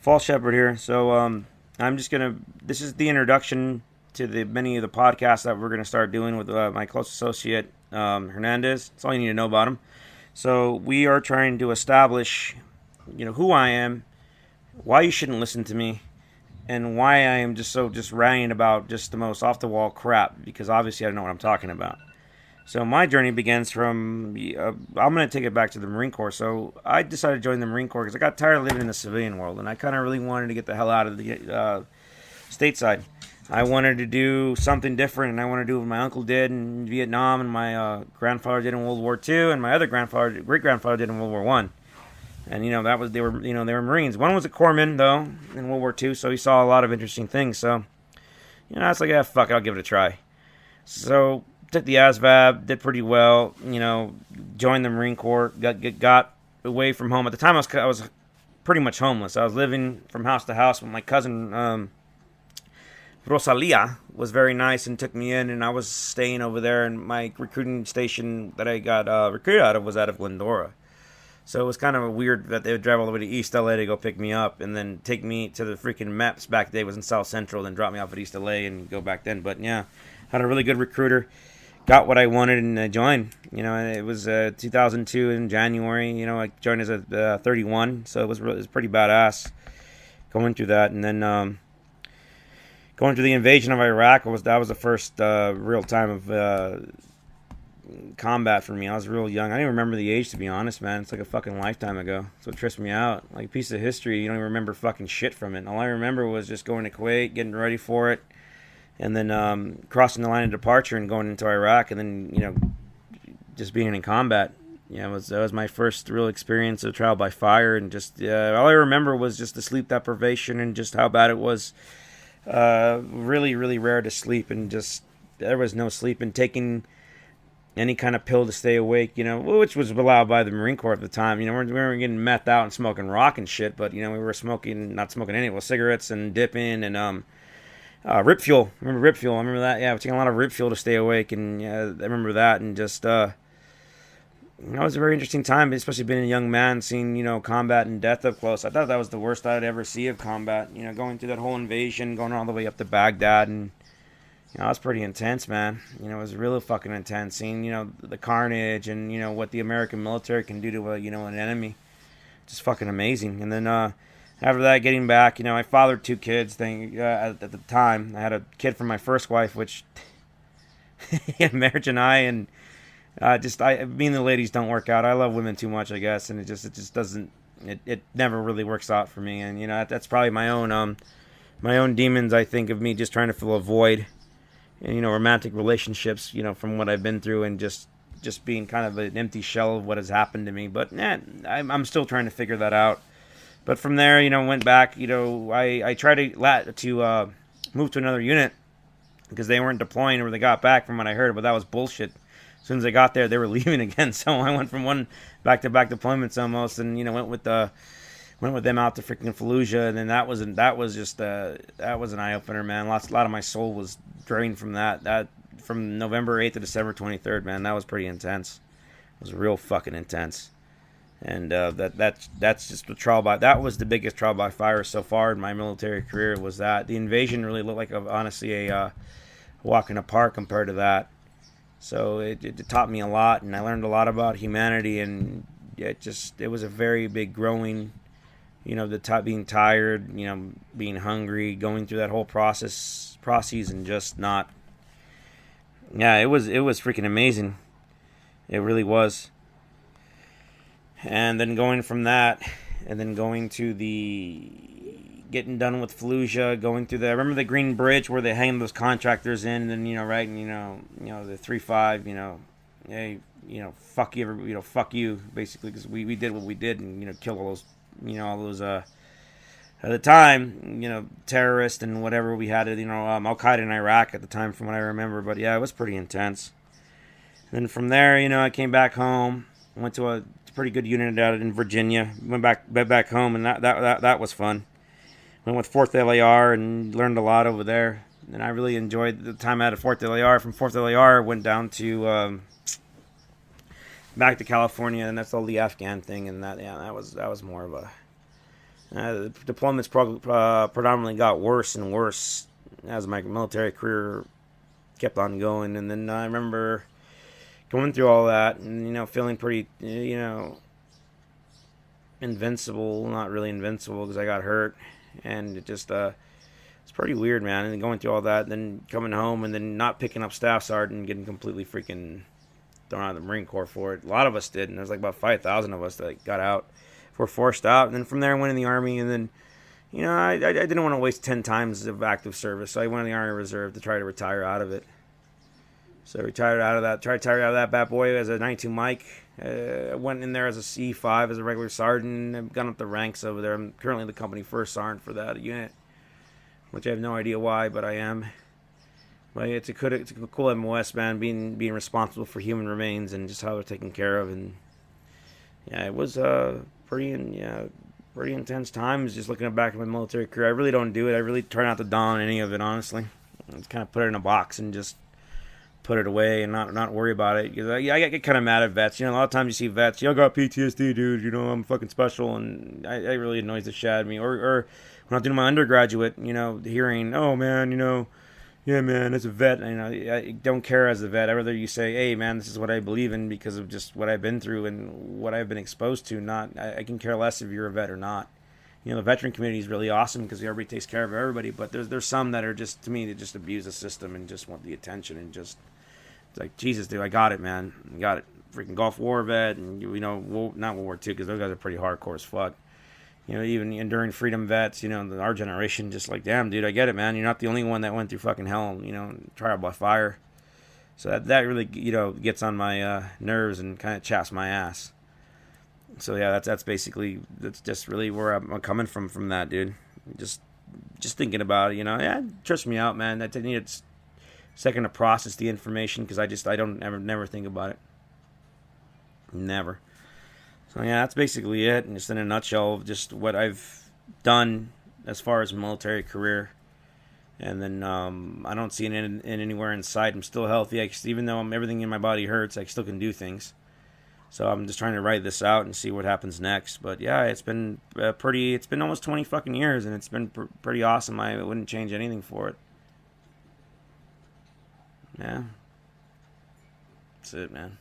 Fall Shepherd here. So I'm just gonna. This is the introduction to the many of the podcasts that we're gonna start doing with my close associate Hernandez. That's all you need to know about him. So we are trying to establish, who I am, why you shouldn't listen to me, and why I am just ranting about just the most off the wall crap. Because obviously I don't know what I'm talking about. So my journey begins from. I'm going to take it back to the Marine Corps. So I decided to join the Marine Corps because I got tired of living in the civilian world, and I kind of really wanted to get the hell out of the stateside. I wanted to do something different, and I wanted to do what my uncle did in Vietnam, and my grandfather did in World War II, and my other grandfather, great grandfather, did in World War One. And that was they were Marines. One was a corpsman though in World War II, so he saw a lot of interesting things. So I was like, yeah, fuck it, I'll give it a try. So took the ASVAB, did pretty well. Joined the Marine Corps, got away from home. At the time, I was pretty much homeless. I was living from house to house with my cousin. Rosalia was very nice and took me in, and I was staying over there. And my recruiting station that I got recruited out of was out of Glendora. So it was kind of weird that they would drive all the way to East LA to go pick me up and then take me to the freaking maps back then. It was in South Central, then drop me off at East LA and go back then. But yeah, had a really good recruiter. Got what I wanted and joined. It was 2002 in January. I joined as a 31, so it was pretty badass going through that. And then going through the invasion of Iraq that was the first real time of combat for me. I was real young. I don't even remember the age, to be honest, man. It's like a fucking lifetime ago. So it trips me out. Like a piece of history, you don't even remember fucking shit from it. All I remember was just going to Kuwait, getting ready for it, and then crossing the line of departure and going into Iraq, and then just being in combat. That was my first real experience of trial by fire, and just all I remember was just the sleep deprivation and just how bad it was. Really, really rare to sleep, and just there was no sleep, and taking any kind of pill to stay awake, which was allowed by the Marine Corps at the time. We weren't getting methed out and smoking rock and shit, but we were not smoking any, well, cigarettes and dipping and Rip Fuel. Remember Rip Fuel? I remember that. Yeah, I was taking a lot of Rip Fuel to stay awake, and I remember that. And just it was a very interesting time, especially being a young man, seeing combat and death up close. I thought that was the worst I'd ever see of combat. Going through that whole invasion, going all the way up to Baghdad, and it was pretty intense, man. It was really fucking intense. Seeing the carnage and what the American military can do to an enemy, just fucking amazing. And then after that, getting back, I fathered two kids. At the time, I had a kid from my first wife, which marriage and me and the ladies don't work out. I love women too much, I guess, and it just doesn't. It never really works out for me, and that's probably my own demons. I think of me just trying to fill a void, and romantic relationships, from what I've been through, and just being kind of an empty shell of what has happened to me. But I'm still trying to figure that out. But from there, went back. I tried to move to another unit because they weren't deploying when they got back, from what I heard. But that was bullshit. As soon as I got there, they were leaving again. So I went from one back-to-back deployments almost, and went with them out to freaking Fallujah, and then that was an eye opener, man. A lot of my soul was drained from that. That from November 8th to December 23rd, man. That was pretty intense. It was real fucking intense. And that's just the trial by. That was the biggest trial by fire so far in my military career. Was that the invasion really looked like honestly a walk in a park compared to that. So it taught me a lot, and I learned a lot about humanity, and it was a very big growing. Being tired, being hungry, going through that whole process, and just not. Yeah, it was freaking amazing. It really was. And then going from that, and then going to getting done with Fallujah, going through I remember the Green Bridge where they hang those contractors in, and right, and the 3-5, hey, fuck you, fuck you, basically, because we did what we did, and killed all those at the time, terrorists and whatever we had, Al Qaeda in Iraq at the time, from what I remember. But yeah, it was pretty intense. And then from there, I came back home, went to a pretty good unit out in Virginia, went back home, and that was fun. Went with 4th LAR and learned a lot over there. And I really enjoyed the time out at 4th LAR. From 4th LAR, went down to back to California, and that's all the Afghan thing, and that was more of a The deployments predominantly got worse and worse as my military career kept on going. And then I remember going through all that and, feeling pretty, invincible. Not really invincible because I got hurt. And it just, it's pretty weird, man. And then going through all that, then coming home and then not picking up Staff Sergeant and getting completely freaking thrown out of the Marine Corps for it. A lot of us did. And there's like about 5,000 of us that got out. Were forced out. And then from there I went in the Army. And then, I didn't want to waste 10 times of active service. So I went in the Army Reserve to try to retire out of it. So I retired out of that. Tried to retire out of that bad boy as a 92 Mike. I went in there as a C5 as a regular sergeant. I've gone up the ranks over there. I'm currently the company first sergeant for that unit, which I have no idea why, but I am. But it's a cool MOS, man, being responsible for human remains and just how they're taken care of. And yeah, it was pretty intense times. Just looking back at my military career, I really don't do it. I really try not to don any of it, honestly. I just kind of put it in a box and just put it away and not worry about it. Because I get kind of mad at vets. A lot of times you see vets, I got PTSD, dude. I'm fucking special, and I really annoys the shit out of me. Or when I'm doing my undergraduate, hearing, oh man, yeah, man, as a vet, I don't care as a vet. I'd rather you say, hey, man, this is what I believe in because of just what I've been through and what I've been exposed to. I can care less if you're a vet or not. The veteran community is really awesome because everybody takes care of everybody. But there's some that are just, to me, they just abuse the system and just want the attention and just, it's like, Jesus, dude, I got it, man. I got it. Freaking Gulf War vet and, not World War II because those guys are pretty hardcore as fuck. Even enduring freedom vets, our generation, just like, damn, dude, I get it, man. You're not the only one that went through fucking hell, trial by fire. So that really, gets on my nerves and kind of chaps my ass. So yeah, that's basically, that's just really where I'm coming from that, dude. Just thinking about it, yeah, it trips me out, man. I need a second to process the information because I don't never think about it. Never. So yeah, that's basically it. And just in a nutshell, just what I've done as far as military career. And then I don't see it in anywhere in sight. I'm still healthy. Even though everything in my body hurts, I still can do things. So I'm just trying to write this out and see what happens next. But yeah, it's been it's been almost 20 fucking years, and it's been pretty awesome. I wouldn't change anything for it. Yeah. That's it, man.